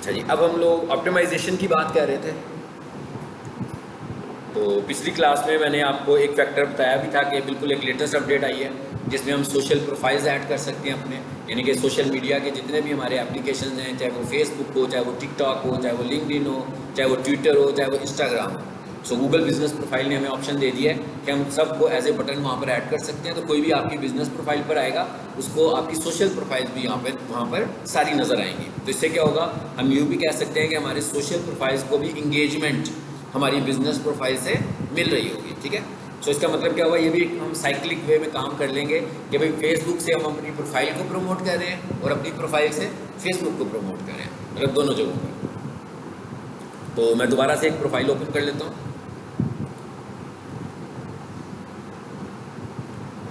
अच्छा जी, अब हम लोग ऑप्टिमाइजेशन की बात कर रहे थे। तो पिछली क्लास में मैंने आपको एक फैक्टर बताया भी था कि बिल्कुल एक लेटेस्ट अपडेट आई है जिसमें हम सोशल प्रोफाइल्स ऐड कर सकते हैं अपने, यानी कि सोशल मीडिया के जितने भी हमारे एप्लीकेशन हैं, चाहे वो फेसबुक हो, चाहे वो टिकटॉक हो, चाहे वो लिंक्डइन हो, चाहे वो ट्विटर हो, चाहे वो इंस्टाग्राम हो। सो गूगल बिजनेस प्रोफाइल ने हमें ऑप्शन दे दिया है कि हम सबको एज ए बटन वहाँ पर ऐड कर सकते हैं। तो कोई भी आपकी बिजनेस प्रोफाइल पर आएगा उसको आपकी सोशल प्रोफाइल भी यहाँ पर वहाँ पर सारी नज़र आएंगी। तो इससे क्या होगा, हम यूँ भी कह सकते हैं कि हमारे सोशल प्रोफाइल्स को भी इंगेजमेंट हमारी बिजनेस प्रोफाइल से मिल रही होगी। ठीक है, सो इसका मतलब क्या हुआ, ये भी हम साइक्लिक वे में काम कर लेंगे कि भाई फेसबुक से हम अपनी प्रोफाइल को प्रमोट कर रहे हैं और अपनी प्रोफाइल से फेसबुक को प्रमोट कर रहे हैं, मतलब दोनों जगहों पर। तो मैं दोबारा से एक प्रोफाइल ओपन कर लेता हूँ।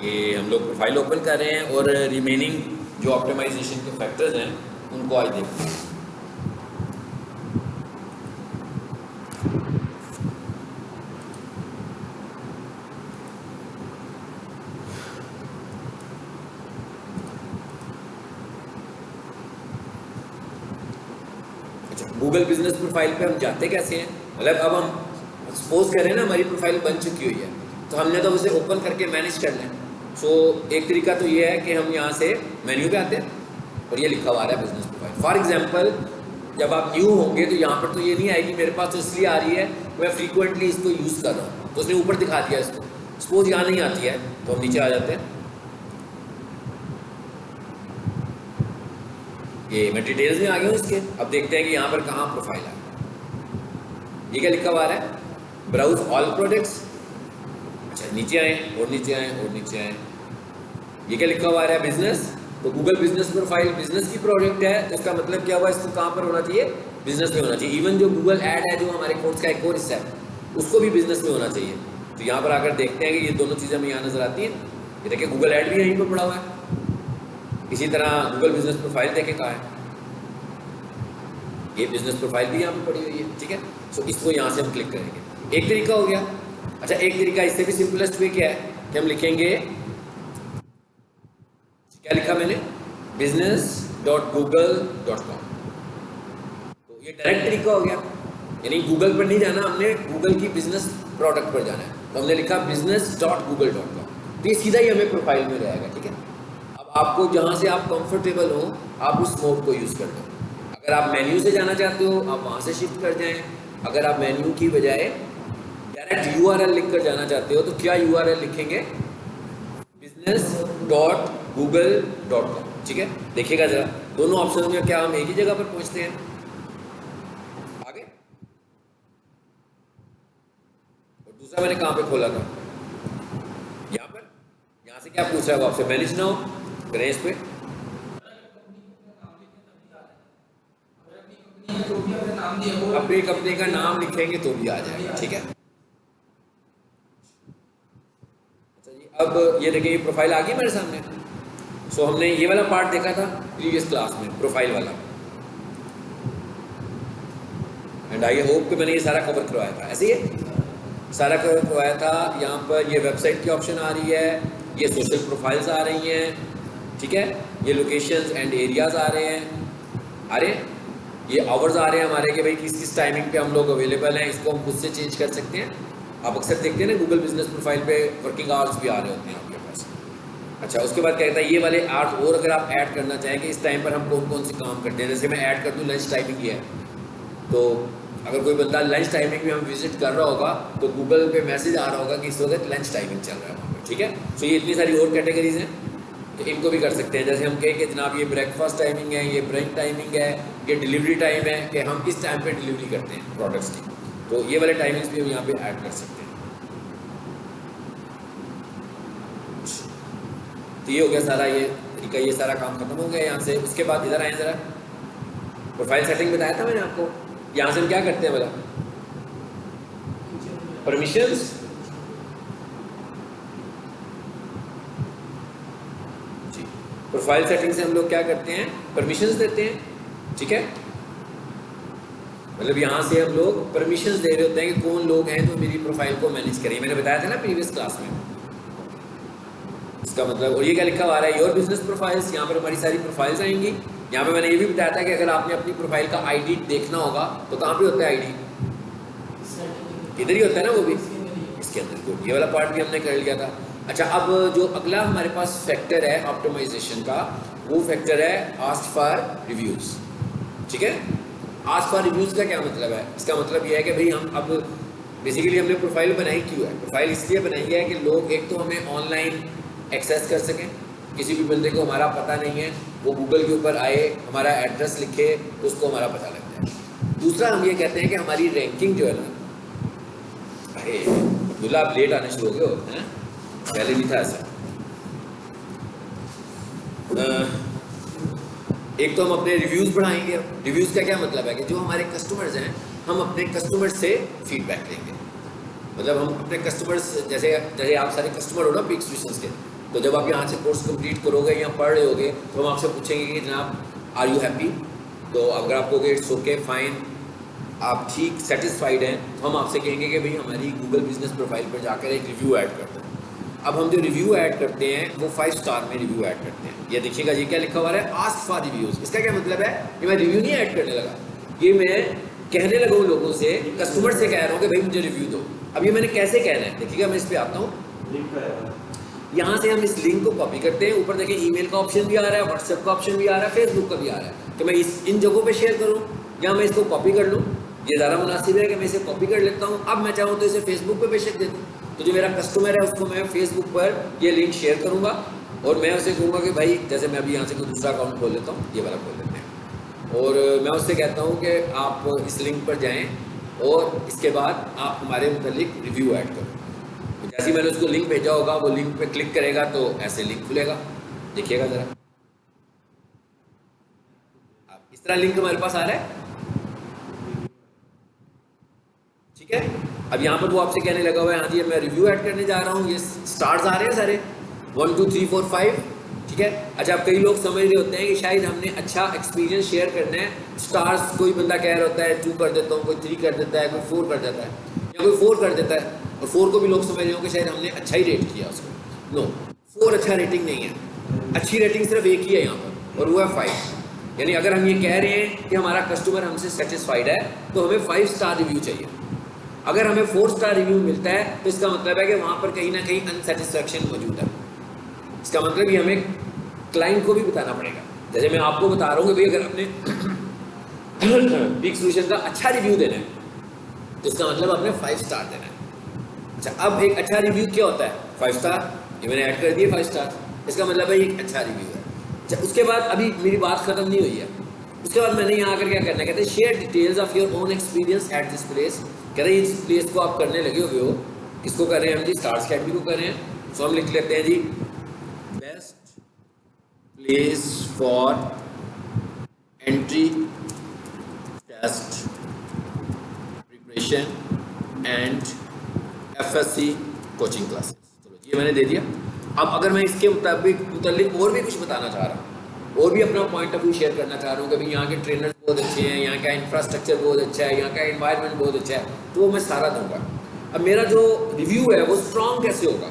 ये हम लोग प्रोफाइल ओपन कर रहे हैं और रिमेनिंग जो ऑप्टिमाइजेशन के फैक्टर्स हैं उनको आज देखते हैं। गूगल बिजनेस प्रोफाइल पे हम जाते कैसे हैं, मतलब अब हम सपोज करें ना हमारी प्रोफाइल बन चुकी हुई है तो हमने तो उसे ओपन करके मैनेज कर लें। सो एक तरीका तो ये है कि हम यहाँ से मेन्यू पे आते हैं और ये लिखा हुआ है बिजनेस प्रोफाइल। फॉर एग्जांपल जब आप न्यू होंगे तो यहाँ पर तो ये नहीं आएगी, मेरे पास तो इसलिए आ रही है मैं फ्रीक्वेंटली इसको यूज़ कर रहा हूँ, तो उसने ऊपर दिखा दिया इसको। सपोज यहाँ नहीं आती है तो हम नीचे आ जाते हैं। ये मैं डिटेल्स में आ गया हूँ इसके। अब देखते हैं कि यहाँ पर कहाँ प्रोफाइल है। ये क्या लिखा हुआ है, ब्राउज ऑल प्रोडक्ट्स। अच्छा नीचे आए और नीचे आए और नीचे आए, ये क्या लिखा हुआ है, बिजनेस। तो गूगल बिजनेस प्रोफाइल बिजनेस की प्रोडक्ट है, तो इसका मतलब क्या हुआ, इसको कहाँ पर होना चाहिए, बिजनेस में होना चाहिए। इवन जो गूगल ऐड है जो हमारे कोर्स का एक और हिस्सा है उसको भी बिजनेस में होना चाहिए। तो यहाँ पर आकर देखते हैं कि ये दोनों चीज़ें हमें यहाँ नजर आती हैं। ये देखिए गूगल ऐड भी यहीं पर पड़ा हुआ है, इसी तरह गूगल बिजनेस प्रोफाइल देखें कहाँ है, ये बिजनेस प्रोफाइल भी यहाँ पर पड़ी हुई है। ठीक है, सो इसको यहाँ से हम क्लिक करेंगे, एक तरीका हो गया। अच्छा एक तरीका इससे भी सिंपलेस्ट वे क्या है कि हम लिखेंगे, क्या लिखा मैंने, business.google.com। तो ये डायरेक्ट तरीका हो गया, यानी गूगल पर नहीं जाना, हमने गूगल की बिजनेस प्रोडक्ट पर जाना है। तो हमने लिखा business.google.com, तो ये सीधा ही हमें प्रोफाइल में रहेगा। ठीक है, अब आपको जहाँ से आप कंफर्टेबल हो आप उस मोड को यूज़ कर लो। अगर आप मेन्यू से जाना चाहते हो आप वहाँ से शिफ्ट कर जाएं। अगर आप मेन्यू की बजाय डायरेक्ट URL लिख कर जाना चाहते हो तो क्या URL लिखेंगे, business.google.com। ठीक है, देखिएगा जरा दोनों ऑप्शन में क्या हम एक ही जगह पर पहुंचते हैं। आगे और दूसरा मैंने कहाँ पे खोला था, यहाँ पर। यहाँ से क्या पूछ रहा है वो आपसे, मैनेज नाउ करें इस पे, अपनी कंपनी का नाम लिखेंगे तो भी आ जाएगा। ठीक है, अच्छा जी अब ये देखिए ये प्रोफाइल आ गई मेरे सामने। सो हमने ये वाला पार्ट देखा था प्रीवियस क्लास में, प्रोफाइल वाला, एंड आई होप कि मैंने ये सारा कवर करवाया था। ऐसे ही सारा कवर करवाया था। यहाँ पर ये वेबसाइट की ऑप्शन आ रही है, ये सोशल प्रोफाइल्स आ रही हैं। ठीक है, ये लोकेशंस एंड एरियाज आ रहे हैं, अरे ये आवर्स आ रहे हैं हमारे कि भाई किस किस टाइमिंग पे हम लोग अवेलेबल हैं, इसको हम खुद से चेंज कर सकते हैं। आप अक्सर देखते हैं ना गूगल बिजनेस प्रोफाइल पे वर्किंग आवर्स भी आ रहे होते हैं आपके पास। अच्छा उसके बाद कहता है ये वाले आवर्स और अगर आप ऐड करना चाहें कि इस टाइम पर हम कौन कौन से काम करते हैं, जैसे मैं ऐड कर दूँ लंच टाइमिंग ये है, तो अगर कोई बंदा लंच टाइमिंग में हम विजिट कर रहा होगा तो गूगल पे मैसेज आ रहा होगा कि इस वक्त लंच टाइमिंग चल रहा है वहाँ पर। ठीक है, तो ये इतनी सारी और कैटेगरीज हैं तो इनको भी कर सकते हैं। जैसे हम कहें कि जनाब ये ब्रेकफास्ट टाइमिंग है, ये ब्रेक टाइमिंग है, ये डिलीवरी टाइम है कि हम किस टाइम पे डिलीवरी करते हैं प्रोडक्ट्स की, तो ये वाले टाइमिंग्स भी हम यहाँ पे ऐड कर सकते हैं। तो ये हो गया सारा, ये तरीका, ये सारा काम खत्म हो गया यहाँ से। उसके बाद इधर आए ज़रा, प्रोफाइल सेटिंग बताया था मैंने आपको। यहाँ से हम क्या करते हैं बोला, परमिशंस, जी प्रोफाइल सेटिंग से हम लोग क्या करते हैं, परमिशंस देते हैं। ठीक है, मतलब यहाँ से हम लोग परमिशंस दे रहे होते हैं कि कौन लोग हैं जो मेरी प्रोफाइल को मैनेज करें। मैंने बताया था ना प्रीवियस क्लास में इसका मतलब। और ये क्या लिखा हुआ है, योर बिजनेस प्रोफाइल्स, यहाँ पर हमारी सारी प्रोफाइल्स आएंगी यहाँ पे मैंने ये भी बताया था कि अगर आपने अपनी प्रोफाइल का आईडी देखना होगा तो कहाँ पे होता है आईडी? इधर ही होता है ना वो भी, इसके अंदर। गुड, ये वाला पार्ट भी हमने कर लिया था। अच्छा, अब जो अगला हमारे पास फैक्टर है ऑप्टिमाइजेशन का, वो फैक्टर है आस्क फॉर रिव्यूज़। ठीक है, आस्क फॉर रिव्यूज़ का क्या मतलब है? इसका मतलब ये है कि भाई हम अब बेसिकली हमने प्रोफाइल बनाई क्यों है? प्रोफाइल इसलिए बनाई है कि लोग एक तो हमें ऑनलाइन एक्सेस कर सकें, किसी भी बंदे को हमारा पता नहीं है, वो गूगल के ऊपर आए, हमारा एड्रेस लिखे तो उसको हमारा पता लग जाए। दूसरा हम ये कहते हैं कि हमारी रैंकिंग जो है ना, अरे अब्दुल्ला आप लेट आने शुरू हो गए हो, हैं? पहले नहीं था ऐसा। एक तो हम अपने रिव्यूज़ बढ़ाएंगे। रिव्यूज़ का क्या मतलब है कि जो हमारे कस्टमर्स हैं, हम अपने कस्टमर्स से फीडबैक लेंगे। मतलब हम अपने कस्टमर्स, जैसे आप सारे कस्टमर हो ना पीक सॉल्यूशंस के, तो जब आप यहाँ से कोर्स कंप्लीट करोगे या पढ़ रहे होगे तो हम आपसे पूछेंगे कि जनाब आर यू हैप्पी? तो अगर आप कहोगे इट्स ओके फाइन, आप ठीक सेटिस्फाइड हैं, तो हम आपसे कहेंगे कि भाई हमारी गूगल बिजनेस प्रोफाइल पर जाकर एक रिव्यू ऐड कर दो। अब हम जो रिव्यू ऐड करते हैं वो 5 स्टार में रिव्यू ऐड करते हैं। ये देखिएगा, ये क्या लिखा हुआ है? Ask for reviews. इसका क्या मतलब है? कि मैं रिव्यू नहीं ऐड करने लगा, ये मैं कहने लगा हूँ लोगों से, कस्टमर से कह रहा हूँ कि भाई मुझे रिव्यू दो। अब ये मैंने कैसे कहना है? देखिएगा, मैं इस पर आता हूँ। यहाँ से हम इस लिंक को कॉपी करते हैं, ऊपर देखिए ईमेल का ऑप्शन भी आ रहा है, व्हाट्सएप का ऑप्शन भी आ रहा है, फेसबुक का भी आ रहा है। तो मैं इन जगहों पे शेयर करूँ या मैं इसको कॉपी कर लूँ? ये ज़्यादा मुनासिब है कि मैं इसे कॉपी कर लेता हूँ। अब मैं चाहूँ तो इसे फेसबुक पे बेशक दे दूँ। तो जो मेरा कस्टमर है उसको मैं फेसबुक पर ये लिंक शेयर करूँगा और मैं उसे कहूँगा कि भाई, जैसे मैं अभी यहाँ से कोई दूसरा अकाउंट खोल लेता हूँ, ये वाला खोल लेते हैं, और मैं उससे कहता हूँ कि आप इस लिंक पर जाएँ और इसके बाद आप हमारे मुतालिक रिव्यू ऐड करो। तो जैसे ही मैंने उसको लिंक भेजा होगा, वो लिंक पे क्लिक करेगा तो ऐसे लिंक खुलेगा। देखिएगा ज़रा, आप इस तरह लिंक हमारे पास आ रहा है। ठीक है, अब यहाँ पर वो आपसे कहने लगा हुआ है, हाँ जी मैं रिव्यू ऐड करने जा रहा हूँ, ये स्टार्स आ रहे हैं सारे 1 2 3 4 5। ठीक है, अच्छा, अब कई लोग समझ रहे होते हैं कि शायद हमने अच्छा एक्सपीरियंस शेयर करना है, स्टार्स कोई बंदा कह रहा होता है 2 कर देता हूँ, कोई 3 कर देता है, कोई 4 कर देता है, या कोई 4 कर देता है, और 4 को भी लोग समझ रहे हो कि शायद हमने अच्छा ही रेट किया उसको। नो, 4 अच्छा रेटिंग नहीं है, अच्छी रेटिंग सिर्फ एक ही है यहाँ पर, और वो है 5। यानी अगर हम ये कह रहे हैं कि हमारा कस्टमर हमसे सेटिस्फाइड है तो हमें 5 स्टार रिव्यू चाहिए। अगर हमें 4 स्टार रिव्यू मिलता है तो इसका मतलब है कि वहाँ पर कहीं ना कहीं अनसेटिस्फैक्शन मौजूद है। इसका मतलब ये हमें क्लाइंट को भी बताना पड़ेगा। जैसे मैं आपको बता रहा हूँ कि भाई अगर आपने पीक सॉल्यूशन का अच्छा रिव्यू देना है तो इसका मतलब आपने 5 स्टार देना है। अच्छा, अब एक अच्छा रिव्यू क्या होता है? 5 स्टार, ये मैंने ऐड कर दिए 5 स्टार, इसका मतलब है एक अच्छा रिव्यू है। अच्छा, उसके बाद अभी मेरी बात खत्म नहीं हुई है। उसके बाद मैंने यहाँ आकर क्या करना है, कहते हैं share details of your own experience at this place. कह रहे हैं इस प्लेस को आप करने लगे हुए हो, किसको कर रहे हैं हम जी? स्टार्स अकेडमी को कर रहे हैं। सो हम लिख लेते हैं जी, best place for entry test preparation and FSC coaching classes. चलो ये मैंने दे दिया। अब अगर मैं इसके मुताबिक और भी कुछ बताना चाह रहा हूँ, और भी अपना पॉइंट ऑफ व्यू शेयर करना चाह रहा हूँ कि भाई यहाँ के ट्रेनर्स बहुत अच्छे हैं, यहाँ का इंफ्रास्ट्रक्चर बहुत अच्छा है, यहाँ का एनवायरनमेंट बहुत अच्छा है, तो वो मैं सारा दूंगा। अब मेरा जो रिव्यू है वो स्ट्रॉन्ग कैसे होगा?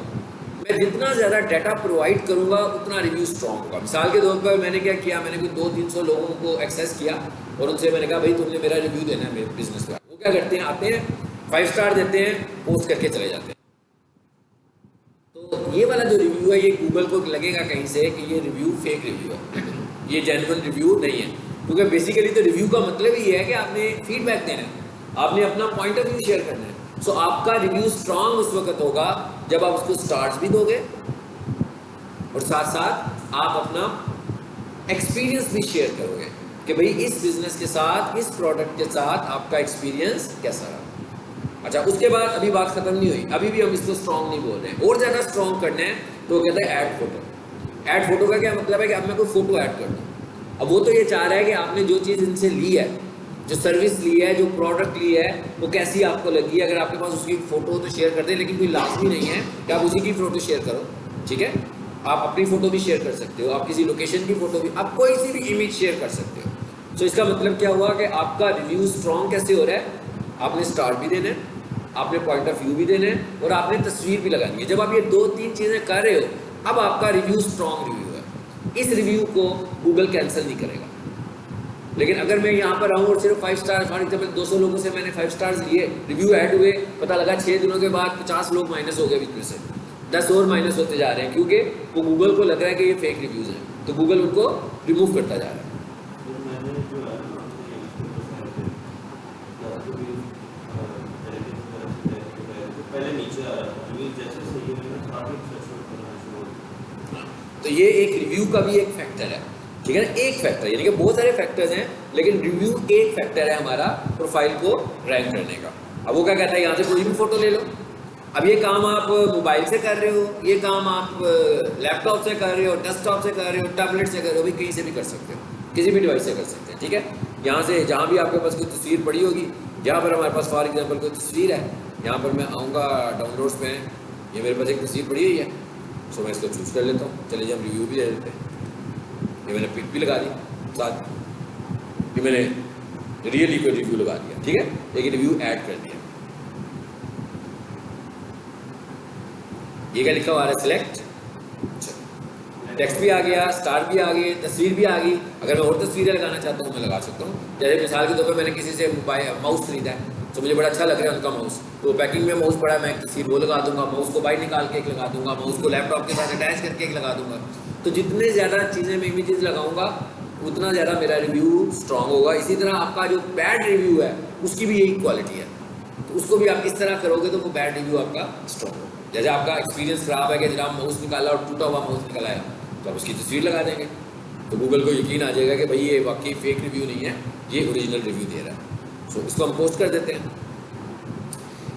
मैं जितना ज़्यादा डाटा प्रोवाइड करूँगा उतना रिव्यू स्ट्रॉन्ग होगा। मिसाल के तौर पर मैंने क्या किया, मैंने कोई 200-300 लोगों को एक्सेस किया और उनसे मैंने कहा भाई तुमने मेरा रिव्यू देना है मेरे बिजनेस का। वो क्या करते हैं, आते हैं 5 स्टार देते हैं, पोस्ट करके चले जाते हैं। तो ये वाला जो रिव्यू है ये गूगल को लगेगा कहीं से कि ये रिव्यू फेक रिव्यू है, ये जेन्युइन रिव्यू नहीं है। क्योंकि बेसिकली तो रिव्यू का मतलब ही है कि आपने फीडबैक देना है, आपने अपना पॉइंट ऑफ व्यू शेयर करना है। सो आपका रिव्यू स्ट्रांग उस वक्त होगा जब आप उसको स्टार्स भी दोगे और साथ साथ आप अपना एक्सपीरियंस भी शेयर करोगे कि भाई इस बिजनेस के साथ, इस प्रोडक्ट के साथ आपका एक्सपीरियंस कैसा रहा। अच्छा, उसके बाद अभी बात खत्म नहीं हुई, अभी भी हम इसको स्ट्रॉन्ग नहीं बोल रहे हैं, और ज़्यादा स्ट्रॉन्ग करना है तो कहते हैं ऐड फोटो। ऐड फोटो का क्या मतलब है कि अब मैं कोई फोटो ऐड कर दूँ। अब वो तो ये चाह रहा है कि आपने जो चीज़ इनसे ली है, जो सर्विस ली है, जो प्रोडक्ट ली है, वो कैसी आपको लगी। अगर आपके पास उसकी फ़ोटो तो शेयर कर दें, लेकिन कोई लाजमी नहीं है कि आप उसी की फ़ोटो शेयर करो। ठीक है, आप अपनी फ़ोटो भी शेयर कर सकते हो, आप किसी लोकेशन की फ़ोटो भी, आप कोई सी भी इमेज शेयर कर सकते हो। तो इसका मतलब क्या हुआ कि आपका रिव्यू स्ट्रॉन्ग कैसे हो रहा है? आपने स्टार भी देना है, आपने पॉइंट ऑफ व्यू भी देना है, और आपने तस्वीर भी लगानी है। जब आप ये 2-3 चीज़ें कर रहे हो, अब आपका रिव्यू स्ट्रॉन्ग रिव्यू है। इस रिव्यू को गूगल कैंसिल नहीं करेगा। लेकिन अगर मैं यहाँ पर आऊँ और सिर्फ 5 स्टार, फॉर एग्जाम्पल 200 लोगों से मैंने 5 स्टार्स लिए, रिव्यू ऐड हुए, पता लगा 6 दिनों के बाद 50 लोग माइनस हो गए बीच में से, 10 और माइनस होते जा रहे हैं, क्योंकि वो गूगल को लग रहा है कि ये फेक रिव्यूज़ हैं, तो गूगल उनको रिमूव करता जा रहा है। तो ये एक रिव्यू का भी एक फैक्टर है, ठीक है ना, एक फैक्टर, यानी कि बहुत सारे फैक्टर्स हैं, लेकिन रिव्यू एक फैक्टर है हमारा प्रोफाइल को रैंक करने का। अब वो क्या कहता है, यहाँ से कोई भी फोटो ले लो। अब ये काम आप मोबाइल से कर रहे हो, ये काम आप लैपटॉप से कर रहे हो, डेस्कटॉप से कर रहे हो, टैबलेट से कर रहे हो, भी कहीं से भी कर सकते हो, किसी भी डिवाइस से कर सकते हैं, ठीक है। यहाँ से जहाँ भी आपके पास कोई तस्वीर पड़ी होगी, जहाँ पर हमारे पास फॉर एग्जाम्पल कोई तस्वीर है, यहाँ पर मैं आऊँगा डाउनलोड्स में, ये मेरे पास एक तस्वीर पड़ी हुई है, सो मैं इसको चूज़ कर लेता हूँ। चलिए हम रिव्यू भी दे देते हैं, ये मैंने पिक भी लगा दी साथ, ये मैंने रियली कोई रिव्यू लगा दिया, ठीक है, एक रिव्यू ऐड कर दिया। ये क्या लिखा हुआ है, सिलेक्ट, टेक्स्ट भी आ गया, स्टार भी आ गई, तस्वीर भी आ गई। अगर मैं और तस्वीरें लगाना चाहता हूँ मैं लगा सकता हूँ। जैसे मिसाल के तौर पर मैंने किसी से माउस खरीदा है, तो मुझे बड़ा अच्छा लग रहा है उनका माउस, तो पैकिंग में माउस पड़ा है, मैं तस्वीर वो लगा दूंगा, माउस को बाहर निकाल के एक लगा दूंगा, माउस को लैपटॉप के साथ अटैच करके एक लगा दूंगा। तो जितने ज़्यादा चीज़ें मैं इमेजेस लगाऊंगा उतना ज़्यादा मेरा रिव्यू स्ट्रांग होगा। इसी तरह आपका जो बैड रिव्यू है उसकी भी यही क्वालिटी है, तो उसको भी आप इस तरह करोगे तो वो बैड रिव्यू आपका स्ट्रांग होगा। जैसे आपका एक्सपीरियंस ख़राब है कि जनाब माउस निकाला और टूटा हुआ माउस निकला है, तो आप उसकी तस्वीर लगा देंगे, तो गूगल को यकीन आ जाएगा कि भाई ये वाकई फेक रिव्यू नहीं है, ये ओरिजिनल रिव्यू दे रहा है। सो इसको हम पोस्ट कर देते हैं।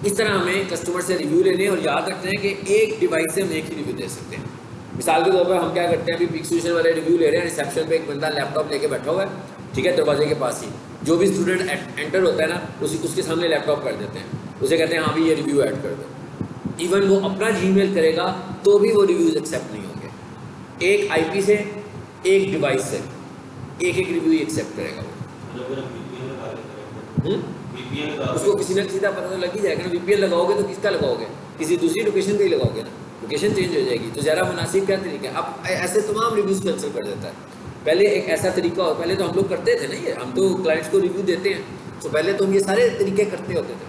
इस तरह हमें कस्टमर से रिव्यू लेने और याद रखते हैं कि एक डिवाइस से हम एक ही रिव्यू दे सकते हैं। मिसाल के तौर पर हम क्या करते हैं, अभी पिक सोल्यूशन वाले रिव्यू ले रहे हैं, रिसेप्शन पे एक बंदा लैपटॉप लेके बैठा हुआ है, ठीक है, दरवाजे के पास ही, जो भी स्टूडेंट एंटर होता है ना उसके सामने लैपटॉप कर देते हैं, उसे कहते हैं हाँ भी ये रिव्यू ऐड कर दो। इवन वो अपना जीमेल करेगा तो भी वो रिव्यूज़ एक्सेप्ट नहीं होंगे। एक आईपी से, एक डिवाइस से एक रिव्यू ही एक्सेप्ट करेगा वो। उसको किसी ना किसी का पता तो लग ही जाएगा ना। वीपीएन लगाओगे तो किसका लगाओगे, किसी दूसरी लोकेशन का ही लगाओगे ना, लोकेशन चेंज हो जाएगी। तो ज़्यादा मुनासिब क्या तरीका है, अब ऐसे तमाम रिव्यूज़ कैंसिल कर देता है। पहले एक ऐसा तरीका हो, पहले तो हम लोग करते थे ना, ये हम तो क्लाइंट्स को रिव्यू देते हैं, तो पहले तो हम ये सारे तरीके करते होते थे,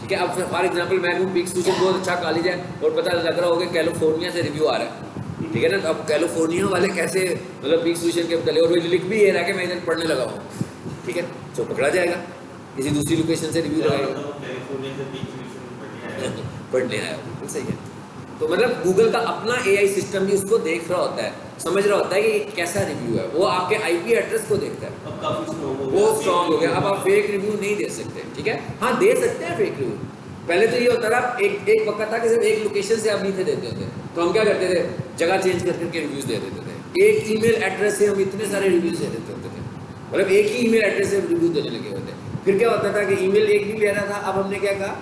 ठीक है। अब फॉर एग्जांपल मैं हूँ, पिक सोल्यूशन बहुत अच्छा कॉलेज है और पता लग रहा होगा कैलिफोर्निया से रिव्यू आ रहा है, ठीक है ना। तो अब कैलिफोर्निया वाले कैसे मतलब पिक सोल्यूशन के चले, और लिख भी ये रहा कि मैं इधर पढ़ने लगा हूँ, ठीक है, तो पकड़ा जाएगा। किसी दूसरी लोकेशन से रिव्यू लगाएगा, पढ़ने आया, बिल्कुल सही है। तो मतलब गूगल का अपना एआई सिस्टम भी उसको देख रहा होता है, समझ रहा होता है कि कैसा रिव्यू है, वो आपके आईपी एड्रेस को देखता है, वो स्ट्रॉन्ग हो गया। अब आप फेक रिव्यू नहीं दे सकते, ठीक है, हाँ दे सकते हैं फेक रिव्यू। पहले तो ये होता था एक वक्त था कि सिर्फ एक लोकेशन से आप नीचे देते होते, तो हम क्या करते थे, जगह चेंज करके रिव्यूज़ दे देते थे। एक ईमेल एड्रेस से हम इतने सारे रिव्यूज़ दे देते होते थे, मतलब एक ही ईमेल एड्रेस से रिव्यू देने लगे होते। फिर क्या होता था कि ईमेल एक नहीं ले रहा था, अब हमने क्या कहा,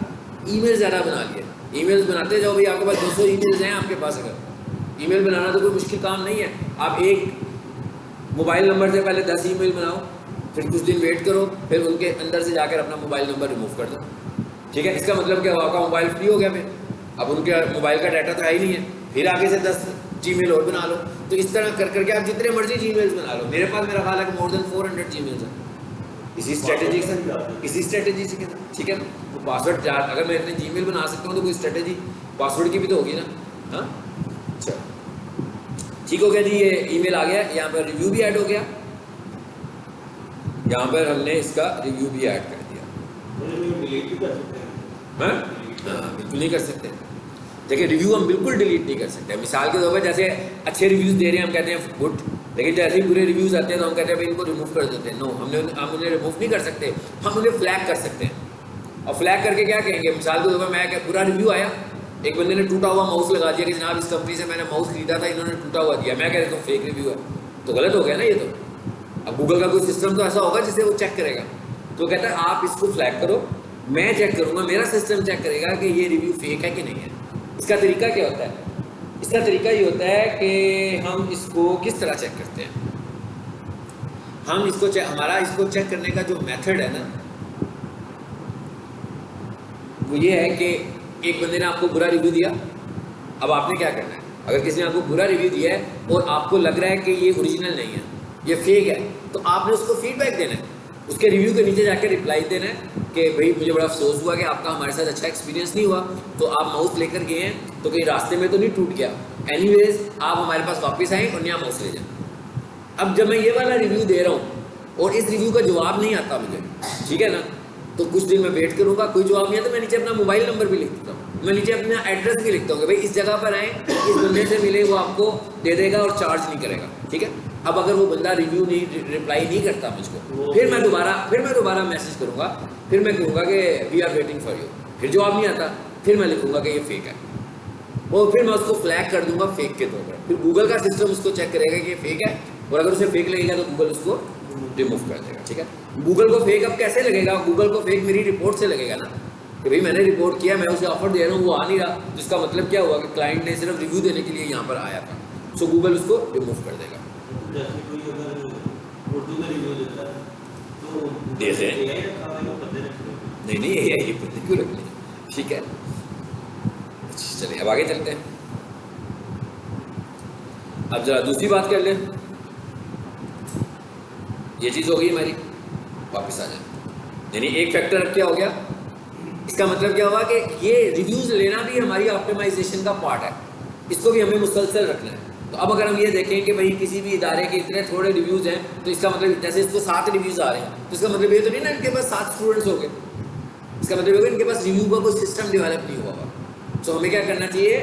ईमेल ज़्यादा बना लिए। ईमेल्स बनाते जाओ भाई, आपके पास 200 ईमेल्स हैं आपके पास, अगर ईमेल बनाना तो कोई मुश्किल काम नहीं है। आप एक मोबाइल नंबर से पहले 10 ईमेल बनाओ, फिर कुछ दिन वेट करो, फिर उनके अंदर से जाकर अपना मोबाइल नंबर रिमूव कर दो, ठीक है। इसका मतलब क्या हुआ, आपका मोबाइल फ्री हो गया, फिर अब उनके मोबाइल का डाटा तो है ही नहीं है, फिर आगे से 10 जीमेल और बना लो। तो इस तरह कर करके आप जितने मर्जी जीमेल्स बना लो। मेरे पास मेरा ख्याल है कि मोर देन 400 जीमेल्स हैं, इसी स्ट्रेटेजी से, ठीक है। तो पासवर्ड अगर मैं इतने जीमेल बना सकता हूँ तो कोई स्ट्रेटेजी पासवर्ड की भी तो होगी ना, हाँ। अच्छा ठीक हो गया जी, ये ईमेल आ गया, यहाँ पर रिव्यू भी ऐड हो गया, यहाँ पर हमने इसका रिव्यू भी ऐड कर दिया। हाँ बिल्कुल नहीं कर सकते। देखिए रिव्यू हम बिल्कुल डिलीट नहीं कर सकते। मिसाल के तौर पर जैसे अच्छे रिव्यूज़ दे रहे हैं हम कहते हैं गुड, लेकिन जैसे ही बुरे रिव्यूज़ आते हैं तो हम कहते हैं भाई इनको रिमूव कर देते हैं। नो, हम उन्हें रिमूव नहीं कर सकते, हम उन्हें फ्लैग कर सकते हैं। और फ्लैग करके क्या कहेंगे, मिसाल के तौर पर मैं क्या, बुरा रिव्यू आया, एक बंदे ने टूटा हुआ माउस लगा दिया कि जनाब इस कंपनी से मैंने माउस खरीदा था, इन्होंने टूटा हुआ दिया, मैं कह देता हूँ फेक रिव्यू है, तो गलत हो गया ना ये तो। अब गूगल का कोई सिस्टम तो ऐसा होगा जिससे वो चेक करेगा, तो कहता है आप इसको फ्लैग करो, मैं चेक करूँगा, मेरा सिस्टम चेक करेगा कि ये रिव्यू फेक है कि नहीं है। इसका तरीका क्या होता है, इसका तरीका ये होता है कि हम इसको किस तरह चेक करते हैं। हम इसको हमारा इसको चेक करने का जो मेथड है ना, वो ये है कि एक बंदे ने आपको बुरा रिव्यू दिया, अब आपने क्या करना है, अगर किसी ने आपको बुरा रिव्यू दिया है और आपको लग रहा है कि ये ओरिजिनल नहीं है, ये फेक है, तो आपने उसको फीडबैक देना है, उसके रिव्यू के नीचे जाकर रिप्लाई देना है कि भाई मुझे बड़ा अफसोस हुआ कि आपका हमारे साथ अच्छा एक्सपीरियंस नहीं हुआ, तो आप माउस लेकर गए हैं तो कहीं रास्ते में तो नहीं टूट गया, एनीवेज आप हमारे पास वापस आए और नया माउस ले जाए। अब जब मैं ये वाला रिव्यू दे रहा हूँ और इस रिव्यू का जवाब नहीं आता मुझे, ठीक है ना, तो कुछ दिन मैं वेट करूँगा, कोई जवाब नहीं आता, मैं नीचे अपना मोबाइल नंबर भी लिख देता हूँ, मैं नीचे अपना एड्रेस भी लिखता हूँ कि भाई इस जगह पर आए, इस बंदे से मिले, वो आपको दे देगा और चार्ज नहीं करेगा, ठीक है। अब अगर वो बंदा रिव्यू नहीं रिप्लाई नहीं करता मुझको, फिर मैं दोबारा मैसेज करूँगा, फिर मैं कहूँगा कि we are waiting for you, फिर जवाब नहीं आता, फिर मैं लिखूँगा कि ये फेक है, और फिर मैं उसको फ्लैग कर दूंगा फेक के तौर पर। फिर गूगल का सिस्टम उसको चेक करेगा कि ये फेक है, और अगर उसे फेक लगेगा तो गूगल उसको रिमूव कर देगा, ठीक है। गूगल को फेक अब कैसे लगेगा, गूगल को फेक मेरी रिपोर्ट से लगेगा ना, कि भाई मैंने रिपोर्ट किया, मैं उसे ऑफर दे रहा हूँ, वो आ नहीं रहा, जिसका मतलब क्या हुआ कि क्लाइंट ने सिर्फ रिव्यू देने के लिए यहाँ पर आया था, सो गूगल उसको रिमूव कर देगा। नहीं ये क्यों रखनी, ठीक है। चलिए अब आगे चलते हैं। अब जरा दूसरी बात कर लें, ये चीज़ हो गई हमारी, वापस आ जाए, यानी एक फैक्टर क्या हो गया, इसका मतलब क्या हुआ कि ये रिव्यूज़ लेना भी हमारी ऑप्टिमाइजेशन का पार्ट है, इसको भी हमें मुसलसल रखना है। तो अब अगर हम ये देखें कि भाई किसी भी इदारे के इतने थोड़े रिव्यूज़ हैं, तो इसका मतलब जैसे इसको 7 रिव्यूज़ आ रहे हैं, तो इसका मतलब ये तो नहीं ना इनके पास 7 स्टूडेंट्स हो गए, इसका मतलब होगा इनके पास रिव्यू का कोई सिस्टम डेवलप नहीं हुआ होगा। तो हमें क्या करना चाहिए,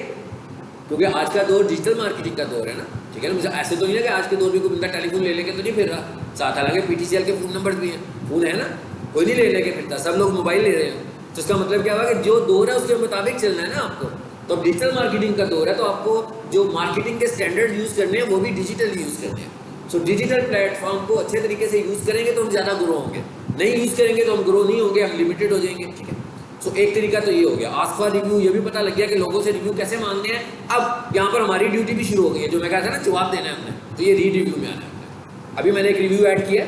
क्योंकि आज का दौर डिजिटल मार्केटिंग का दौर है ना, ठीक है ना, मुझे ऐसे तो नहीं है कि आज के दौर में कोई बंदा टेलीफोन ले लेके तो नहीं फिर रहा साथ, हालांकि PTCL के फ़ोन नंबर भी हैं, फ़ोन है ना, कोई नहीं ले लेके फिरता, सब लोग मोबाइल ले रहे हैं। तो इसका मतलब क्या हुआ कि जो दौर है उसके मुताबिक चलना है ना आपको। तो अब डिजिटल मार्केटिंग का दौर है, तो आपको जो मार्केटिंग के स्टैंडर्ड यूज़ करने हैं वो भी डिजिटल यूज़ करने हैं। सो डिजिटल प्लेटफॉर्म को अच्छे तरीके से यूज़ करेंगे तो हम ज़्यादा ग्रो होंगे, नहीं यूज़ करेंगे तो हम ग्रो नहीं होंगे, हम लिमिटेड हो जाएंगे, ठीक है। सो एक तरीका तो ये हो गया, आस्क फॉर रिव्यू, ये भी पता लग गया कि लोगों से रिव्यू कैसे मांगने हैं। अब यहाँ पर हमारी ड्यूटी भी शुरू हो गई है, जो मैं कहा था ना जवाब देना है हमने, तो ये रीड रिव्यू में आना है हमने। अभी मैंने एक रिव्यू ऐड किया,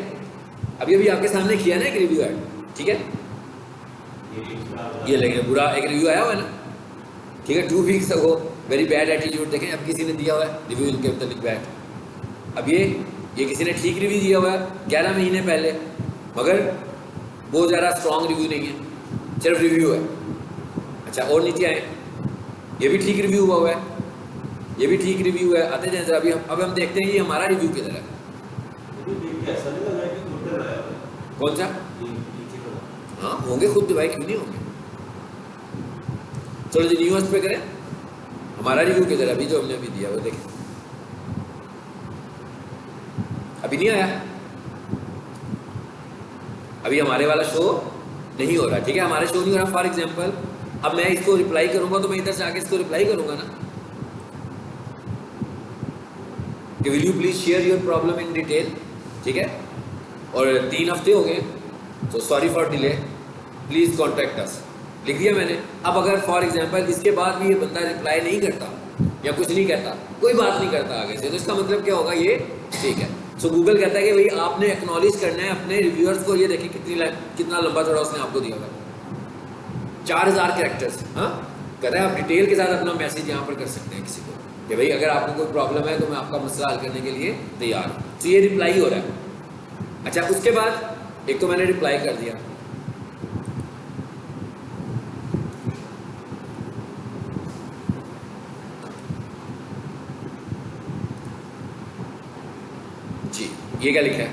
अभी आपके सामने किया ना एक रिव्यू ऐड, ठीक है, ये लेकिन बुरा एक रिव्यू आया हुआ है ना, ठीक है, 2 weeks ago very bad attitude, देखें अब किसी ने दिया हुआ है रिव्यू इनके मतलब बैड। अब ये किसी ने ठीक रिव्यू दिया हुआ है 11 महीने पहले, मगर बहुत ज़्यादा स्ट्रॉन्ग रिव्यू नहीं है, सिर्फ रिव्यू है। अच्छा और नीचे आए, ये भी ठीक रिव्यू हुआ है, ये भी ठीक रिव्यू है, आते जाए जरा। अभी अब हम देखते हैं ये हमारा रिव्यू किधर है, कौन सा, हाँ होंगे खुद भाई, क्यों नहीं होंगे। चलो जी न्यूज़ पे करें, हमारा रिव्यू किधर है, अभी जो हमने अभी दिया वो देखें, अभी नहीं आया, अभी हमारे वाला शो नहीं हो रहा, ठीक है, हमारा शो नहीं हो रहा। फॉर एग्जांपल अब मैं इसको रिप्लाई करूंगा तो मैं इधर से आके इसको रिप्लाई करूंगा ना कि will you please share your problem in detail, ठीक है, और 3 हफ्ते हो गए, तो sorry for delay, please contact us, लिख दिया मैंने। अब अगर फॉर एग्जांपल इसके बाद भी ये बंदा रिप्लाई नहीं करता या कुछ नहीं कहता, कोई बात नहीं करता आगे से, तो इसका मतलब क्या होगा, ये ठीक है। सो गूगल कहता है कि भाई आपने एक्नॉलेज करना है अपने रिव्यूअर्स को। ये देखिए कितना लंबा चौड़ा उसने आपको दिया हुआ, 4000 कैरेक्टर्स, हाँ, कहता है आप डिटेल के साथ अपना मैसेज यहाँ पर कर सकते हैं किसी को कि भाई अगर आपको कोई प्रॉब्लम है तो मैं आपका मसला हल करने के लिए तैयार हूँ। तो ये रिप्लाई हो रहा है। अच्छा उसके बाद एक तो मैंने रिप्लाई कर दिया, जी ये क्या लिखा है,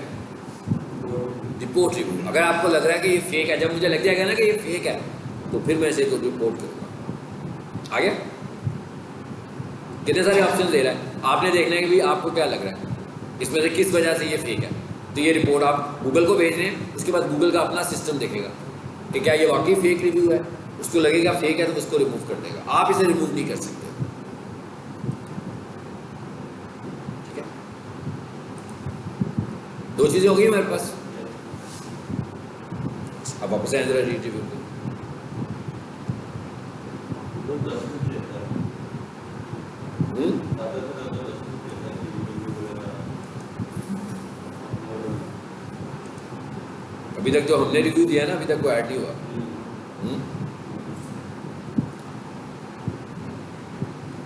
रिपोर्ट रिव्यू। अगर आपको लग रहा है कि ये फेक है, जब मुझे लग जाएगा ना कि ये फेक है, तो फिर मैं इसे को रिपोर्ट करूँगा। आगे कितने सारे ऑप्शन दे रहा है, आपने देखना है कि भाई आपको क्या लग रहा है इसमें से किस वजह से ये फेक है। तो ये रिपोर्ट आप गूगल को भेज रहे हैं, उसके बाद गूगल का अपना सिस्टम देखेगा कि क्या ये वाकई फेक रिव्यू है, उसको लगेगा फेक है तो उसको रिमूव कर देगा। आप इसे रिमूव नहीं कर सकते, ठीक है। 2 चीज़ें हो गई हमारे पास। अब वापस आए जरा रीड रिव्यू पे, अभी तक जो हमने रिव्यू दिया ना अभी तक कोई ऐड नहीं हुआ।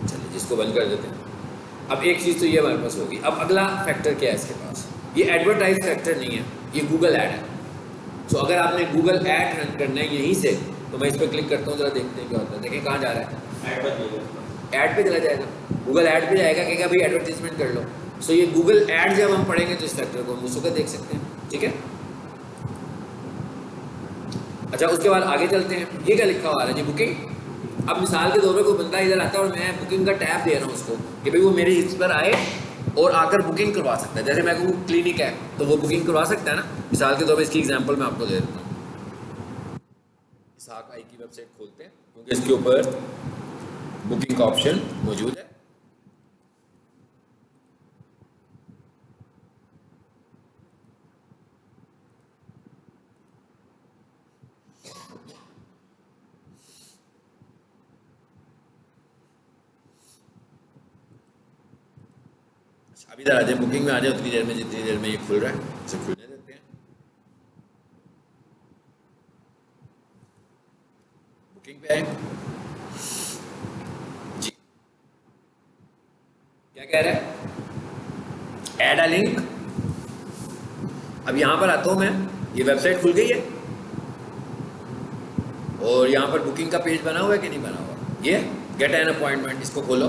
चलिए जिसको बंद कर देते हैं। अब एक चीज़ तो ये हमारे पास होगी। अब अगला फैक्टर क्या है इसके पास, ये एडवर्टाइज सेक्टर नहीं है, ये गूगल ऐड है। सो अगर आपने गूगल ऐड रन करना है यहीं से, तो मैं इस पर क्लिक करता हूँ, जरा देखते हैं क्या होता है। देखें कहाँ जा रहा है, ऐड पे चला जाएगा, गूगल ऐड पे जाएगा, कहेगा भाई एडवर्टीजमेंट कर लो। सो ये गूगल ऐड जब हम पढ़ेंगे तो इस सेक्टर को हम उसको देख सकते हैं, ठीक है। अच्छा, उसके बाद आगे चलते हैं। ये क्या लिखा हुआ है जी, बुकिंग। अब मिसाल के तौर पर कोई बंदा इधर आता है और मैं बुकिंग का टैब दे रहा हूँ उसको कि भाई वो मेरे इस पर आए और आकर बुकिंग करवा सकता है। जैसे मैं कहूँ क्लिनिक है तो वो बुकिंग करवा सकता है ना। मिसाल के तौर पर इसकी एग्जांपल मैं आपको दे देता हूँ। इसहाक आई की वेबसाइट खोलते हैं क्योंकि इसके ऊपर बुकिंग का ऑप्शन मौजूद है। अभी इधर आ जाए, बुकिंग में आ जाए, उतनी देर में जितनी देर में ये खुल रहा है इसे खुलने देते हैं। बुकिंग पे आए जी, क्या कह रहा है, ऐड अ लिंक। अब यहां पर आता हूं मैं, ये वेबसाइट खुल गई है और यहां पर बुकिंग का पेज बना हुआ है कि नहीं बना हुआ, ये गेट एन अपॉइंटमेंट, इसको खोलो।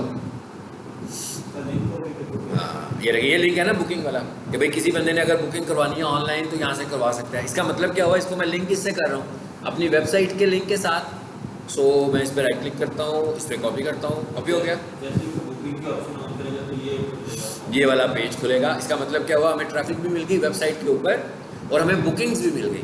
हाँ, ये लिंक है ना बुकिंग वाला कि भाई किसी बंदे ने अगर बुकिंग करवानी है ऑनलाइन तो यहाँ से करवा सकता है। इसका मतलब क्या हुआ, इसको मैं लिंक किससे कर रहा हूँ, अपनी वेबसाइट के लिंक के साथ। सो मैं इस पर राइट क्लिक करता हूँ, इस पर कॉपी करता हूँ, कॉपी हो गया। ये वाला पेज खुलेगा। इसका मतलब क्या हुआ, हमें ट्रैफिक भी मिल गई वेबसाइट के ऊपर और हमें बुकिंग्स भी मिल गई।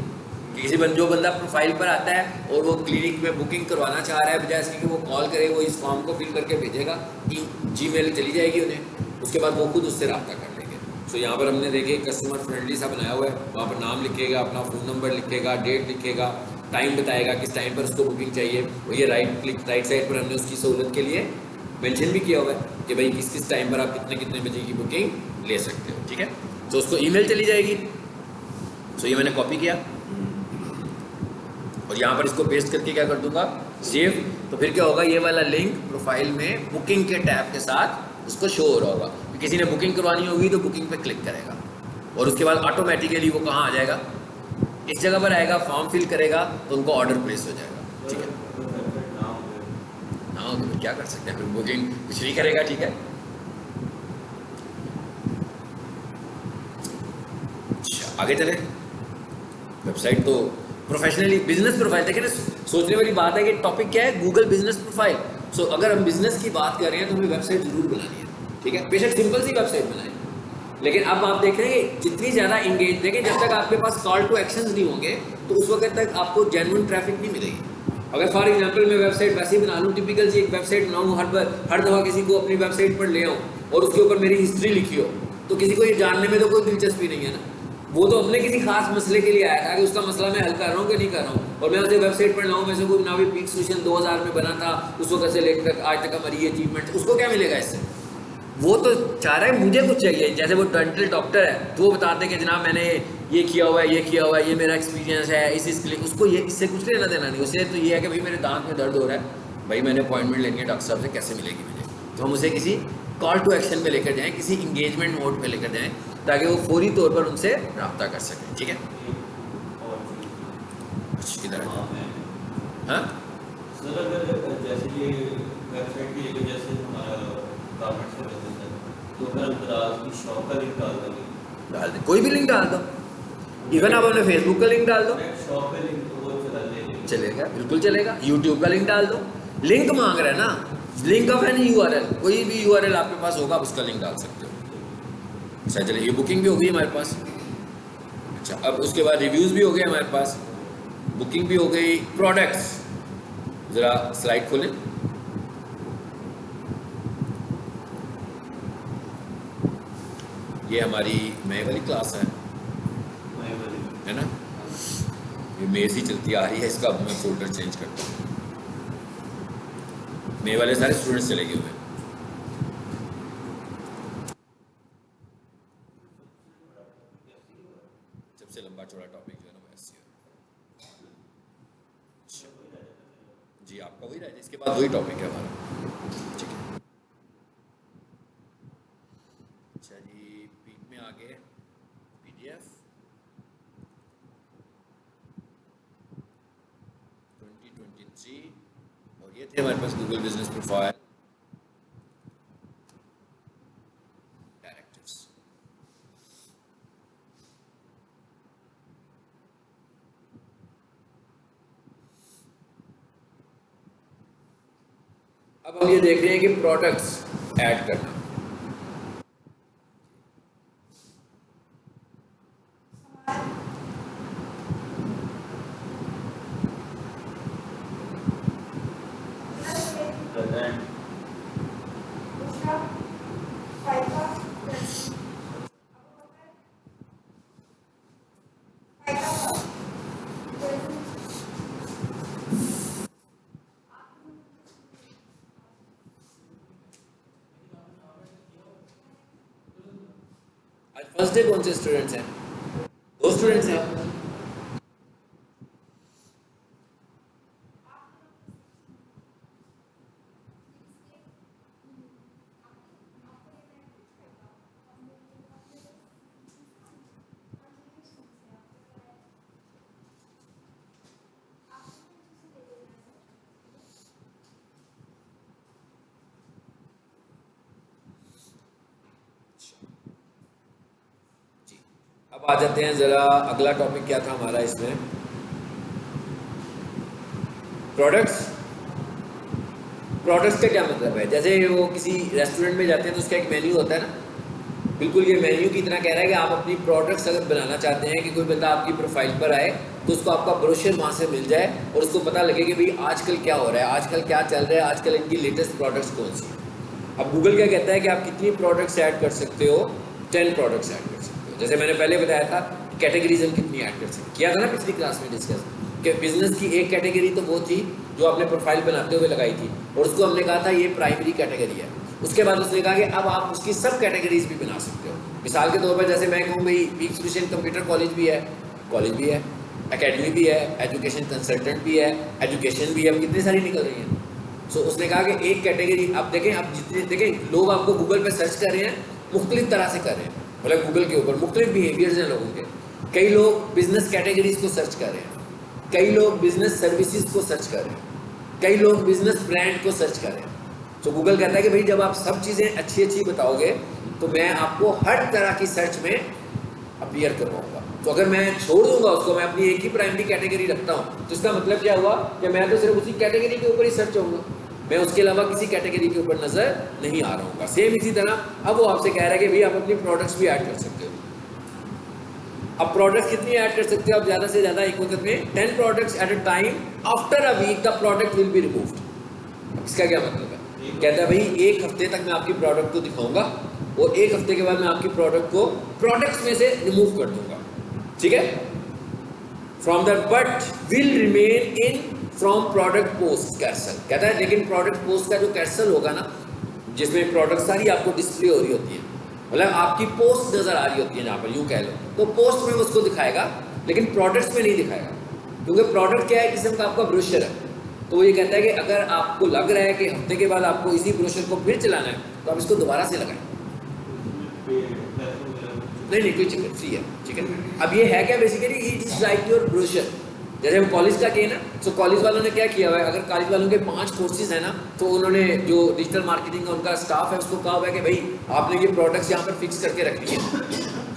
किसी जो बंदा प्रोफाइल पर आता है और वो क्लिनिक में बुकिंग करवाना चाह रहा है, बजाय इसके कि वो कॉल करे, वो इस फॉर्म को फिल करके भेजेगा, जीमेल चली जाएगी उन्हें, उसके बाद वो खुद उससे रब्ता कर लेंगे। सो यहाँ पर हमने देखे कस्टमर फ्रेंडली सा बनाया हुआ है, वहाँ पर नाम लिखेगा, अपना फ़ोन नंबर लिखेगा, डेट लिखेगा, टाइम बताएगा किस टाइम पर उसको बुकिंग चाहिए। और ये राइट साइड पर हमने उसकी सहूलत के लिए मेंशन भी किया हुआ है कि भाई किस किस टाइम पर आप कितने कितने बजे की बुकिंग ले सकते हो, ठीक है। तो उसको ईमेल चली जाएगी। सो ये मैंने कॉपी किया और यहाँ पर इसको पेस्ट करके क्या कर दूंगा, सेव। तो फिर क्या होगा, ये वाला लिंक प्रोफाइल में बुकिंग के टैब के साथ उसको शो हो रहा होगा। किसी ने बुकिंग करवानी होगी तो बुकिंग पे क्लिक करेगा और उसके बाद ऑटोमेटिकली वो कहाँ आ जाएगा, इस जगह पर आएगा, फॉर्म फिल करेगा तो उनको ऑर्डर प्लेस हो जाएगा, ठीक है। हाँ तो क्या कर सकते हैं, फिर बुकिंग कुछ नहीं करेगा, ठीक है। अच्छा आगे चले। वेबसाइट तो प्रोफेशनली बिजनेस प्रोफाइल, देखिए ना, सोचने वाली बात है कि टॉपिक क्या है, गूगल बिजनेस प्रोफाइल। सो अगर हम बिजनेस की बात कर रहे हैं तो हमें वेबसाइट जरूर बनानी है, ठीक है। बेशक सिंपल सी वेबसाइट बनाए, लेकिन अब आप देख रहे हैं जितनी ज़्यादा इंगेज, देखिए जब तक आपके पास कॉल टू एक्शन नहीं होंगे तो उस वक्त तक आपको जेन्युइन ट्रैफिक नहीं मिलेगी। अगर फॉर एग्जांपल मैं वेबसाइट वैसे ही बना लूँ, टिपिकल सी एक वेबसाइट बनाऊँ, हर दफ़ा किसी को अपनी वेबसाइट पर ले आऊँ और उसके ऊपर मेरी हिस्ट्री लिखी हो, तो किसी को ये जानने में तो कोई दिलचस्पी नहीं है ना। वो तो अपने किसी खास मसले के लिए आया था कि उसका मसला मैं हल कर रहा हूँ कि नहीं कर रहा हूँ, और मैं उसे वेबसाइट पर लाऊँ, वैसे कोई नावी पीक सोल्यूशन 2000 में बना था, उस वक्त से लेकर आज तक हमारी ये अचीवमेंट, उसको क्या मिलेगा इससे। वो तो चाह रहा है मुझे कुछ चाहिए। जैसे वो डेंटल डॉक्टर है तो वो बताते हैं कि जनाब मैंने ये किया हुआ है, ये किया हुआ है, ये मेरा एक्सपीरियंस है, इसके लिए उसको ये इससे कुछ लेना देना नहीं। उसे तो ये है कि भाई मेरे दांत में दर्द हो रहा है, भाई मैंने अपॉइंटमेंट लेनी है डॉक्टर साहब से, कैसे मिलेगी मुझे। तो हम उसे किसी कॉल टू एक्शन पे लेकर जाएँ, किसी इंगेजमेंट मोड पे लेकर जाएँ, ताकि वो फौरी तौर पर उनसे रब्ता कर सकें, ठीक है। किधर है, हाँ जैसे ये वेबसाइट की एक जैसे हमारा गारमेंट्स का बिजनेस है, तो फिर हम दराज की शॉप का लिंक डाल देंगे, डाल दे, कोई भी लिंक डाल दो, इवन आप अपने फेसबुक का लिंक डाल दो, शॉप पे लिंक तो वो चलेगा, बिल्कुल चलेगा। यूट्यूब का लिंक डाल दो, लिंक मांग रहा है ना, लिंक ऑफ एनी यूआरएल, कोई भी यूआरएल आपके पास होगा आप उसका लिंक डाल सकते हो। अच्छा चलिए, ये बुकिंग भी हो गई हमारे पास। अच्छा अब उसके बाद रिव्यूज़ भी हो गए हमारे पास, बुकिंग भी हो गई, प्रोडक्ट्स। ज़रा स्लाइड खोलें, ये हमारी मई वाली क्लास है ना, ये मई से चलती आ रही है, इसका मैं फोल्डर चेंज करता हूँ। मई वाले सारे स्टूडेंट्स चले गए हुए हैं। सबसे लंबा चौड़ा टॉपिक जो है ना वो SEO जी, आपका वही रहा, इसके बाद वही टॉपिक है हमारा, ठीक है। अच्छा जी, पीक में आ गए। ये थे हमारे पास गूगल बिजनेस प्रोफाइल डायरेक्टिव्स। अब हम ये देख रहे हैं कि प्रोडक्ट्स ऐड करना। आज फर्स्ट डे कौन से स्टूडेंट्स हैं? 2 स्टूडेंट्स हैं। अब आ जाते हैं ज़रा, अगला टॉपिक क्या था हमारा इसमें? प्रोडक्ट्स। प्रोडक्ट्स का क्या मतलब है? जैसे वो किसी रेस्टोरेंट में जाते हैं तो उसका एक मेन्यू होता है ना, बिल्कुल ये मेन्यू की तरह कह रहा है कि आप अपनी प्रोडक्ट्स अगर बनाना चाहते हैं कि कोई बंदा आपकी प्रोफाइल पर आए तो उसको आपका ब्रोशर वहाँ से मिल जाए और उसको पता लगे कि भाई आजकल क्या हो रहा है, आजकल क्या चल रहा है, आजकल इनकी लेटेस्ट प्रोडक्ट्स कौन सी। अब गूगल क्या कहता है कि आप कितनी प्रोडक्ट्स ऐड कर सकते हो? 10 प्रोडक्ट्स ऐड कर सकते हो। जैसे मैंने पहले बताया था कैटेगरीज हम कितनी ऐड कर सकते, किया था ना पिछली क्लास में डिस्कस, कि बिजनेस की एक कैटेगरी तो वो थी जो आपने प्रोफाइल बनाते हुए लगाई थी और उसको हमने कहा था ये प्राइमरी कैटेगरी है। उसके बाद उसने कहा कि अब आप उसकी सब कैटेगरीज भी बना सकते हो। मिसाल के तौर पर जैसे मैं कहूँ भाई पीक्स मिशन कंप्यूटर कॉलेज भी है, एकेडमी भी है, एजुकेशन कंसल्टेंट भी है, एजुकेशन भी है, अब कितनी सारी निकल रही हैं। सो उसने कहा कि एक कैटेगरी, अब देखें, अब जितने देखें लोग आपको गूगल पे सर्च कर रहे हैं, मुख्तलिफ तरह से कर रहे हैं, मतलब गूगल के ऊपर मुख्तलिफ बिहेवियर्स हैं लोगों के। कई लोग बिजनेस कैटेगरीज को सर्च कर रहे हैं, कई लोग बिजनेस सर्विसेज को सर्च कर रहे हैं, कई लोग बिजनेस ब्रांड को सर्च कर रहे हैं। तो गूगल कहता है कि भाई जब आप सब चीज़ें अच्छी अच्छी बताओगे तो मैं आपको हर तरह की सर्च में अपीयर करवाऊंगा। तो अगर मैं छोड़ दूंगा उसको, मैं अपनी एक ही प्राइमरी कैटेगरी रखता हूँ, तो इसका मतलब क्या हुआ कि मैं तो सिर्फ उसी कैटेगरी के ऊपर ही सर्च होऊंगा, मैं उसके अलावा किसी कैटेगरी के ऊपर नजर नहीं आ रहा हूँ। सेम इसी तरह अब वो आपसे कह रहा है कि भाई आप अपनी प्रोडक्ट्स भी ऐड कर सकते हो। अब प्रोडक्ट्स कितनी ऐड कर सकते हो? अब ज़्यादा से ज़्यादा एक वक्त में 10 products at a time, after a week the product will be removed. इसका क्या मतलब है? कहता है भाई एक हफ्ते तक मैं आपकी प्रोडक्ट को दिखाऊंगा और एक हफ्ते के बाद मैं आपकी प्रोडक्ट को प्रोडक्ट्स में से रिमूव कर दूंगा, ठीक है? From the but will remain in from product post कैर्सल। कहता है लेकिन प्रोडक्ट पोस्ट का जो कैर्सल होगा ना, जिसमें प्रोडक्ट सारी आपको डिस्प्ले हो रही होती है, मतलब आपकी पोस्ट नजर आ रही होती है जहाँ पर, यूँ कह लो, तो पोस्ट में उसको दिखाएगा लेकिन प्रोडक्ट्स में नहीं दिखाएगा, क्योंकि प्रोडक्ट क्या है, किस्म का आपका ब्रोशर है। तो वो ये कहता है कि अगर आपको लग रहा है कि हफ्ते के बाद आपको इसी ब्रोशर को फिर चलाना है तो आप इसको दोबारा से लगाएं। नहीं कोई चक्कर, फ्री है, ठीक है। अब ये है क्या, basically it is like your brochure. जैसे हम कॉलेज का कहें ना, तो कॉलेज वालों ने क्या किया हुआ है, अगर कॉलेज वालों के 5 कोर्सेज है ना, तो उन्होंने जो डिजिटल मार्केटिंग का उनका स्टाफ है उसको कहा हुआ है कि भाई आपने ये प्रोडक्ट्स यहाँ पर फिक्स करके रखनी है,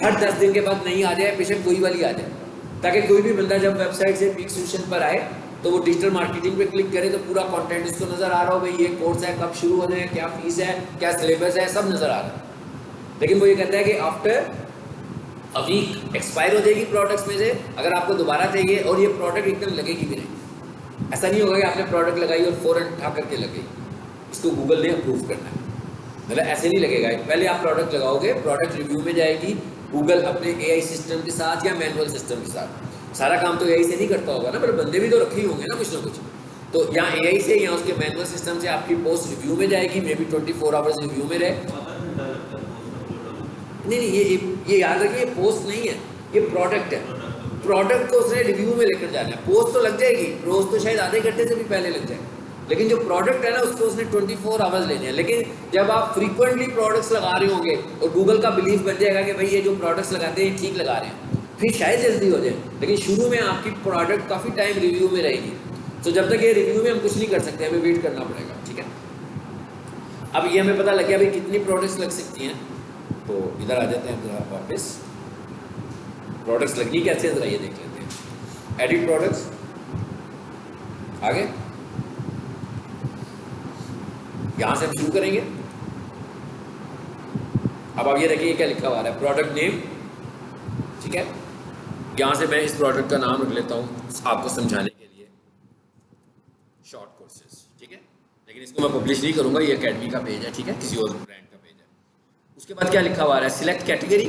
हर 10 दिन के बाद नहीं आ जाए, बेशक कोई वाली आ जाए, ताकि कोई भी बंदा जब वेबसाइट से पीक सॉल्यूशन पर आए तो वो डिजिटल मार्केटिंग पे क्लिक करे तो पूरा कंटेंट उसको नजर आ रहा हो, भाई ये कोर्स है, कब शुरू होना है, क्या फीस है, क्या सिलेबस है, सब नजर आ रहा है। लेकिन वो ये कहता है कि आफ्टर अ वीक एक्सपायर हो जाएगी प्रोडक्ट्स में से, अगर आपको दोबारा चाहिए, और ये प्रोडक्ट एकदम लगेगी भी नहीं। ऐसा नहीं होगा कि आपने प्रोडक्ट लगाई और फौरन उठा करके लग गई, इसको गूगल ने अप्रूव करना है, मतलब ऐसे नहीं लगेगा। पहले आप प्रोडक्ट लगाओगे, प्रोडक्ट रिव्यू में जाएगी, गूगल अपने AI सिस्टम के साथ या मैनुअल सिस्टम के साथ, सारा काम तो AI से नहीं करता होगा ना, पर बंदे भी तो रखे ही होंगे ना कुछ ना कुछ, तो या AI से या उसके मैनुअल सिस्टम से आपकी पोस्ट रिव्यू में जाएगी, मे बी 24 आवर्स रिव्यू में रहे। नहीं ये याद रखिए, पोस्ट नहीं है, ये प्रोडक्ट है। प्रोडक्ट को उसने रिव्यू में लेकर जाना है, पोस्ट तो लग जाएगी, रोज तो शायद आधे घंटे से भी पहले लग जाए, लेकिन जो प्रोडक्ट है ना उसको उसने 24 आवर्स लेने हैं। लेकिन जब आप फ्रीक्वेंटली प्रोडक्ट्स लगा रहे होंगे और गूगल का बिलीफ बन जाएगा कि भाई ये जो प्रोडक्ट्स लगाते हैं ठीक लगा रहे हैं, फिर शायद जल्दी हो जाए, लेकिन शुरू में आपकी प्रोडक्ट काफ़ी टाइम रिव्यू में रहेगी। तो जब तक ये रिव्यू में हम कुछ नहीं कर सकते, हमें वेट करना पड़ेगा, ठीक है। अब ये हमें पता लग गया भाई कितनी प्रोडक्ट्स लग सकती हैं, तो इधर आ जाते हैं जरा वापस। प्रोडक्ट्स लगनी कैसे है जरा ये देख लेते हैं। एडिट प्रोडक्ट्स, आगे यहां से हम शुरू करेंगे। अब आप ये देखिए क्या लिखा हुआ है, प्रोडक्ट नेम, ठीक है। यहां से मैं इस प्रोडक्ट का नाम रख लेता हूं आपको समझाने के लिए, शॉर्ट कोर्सेज, ठीक है। लेकिन इसको मैं पब्लिश नहीं करूंगा, ये एकेडमी का पेज है, ठीक है, किसी और ब्रांड का पेज है। उसके बाद क्या लिखा हुआ है, सिलेक्ट कैटेगरी।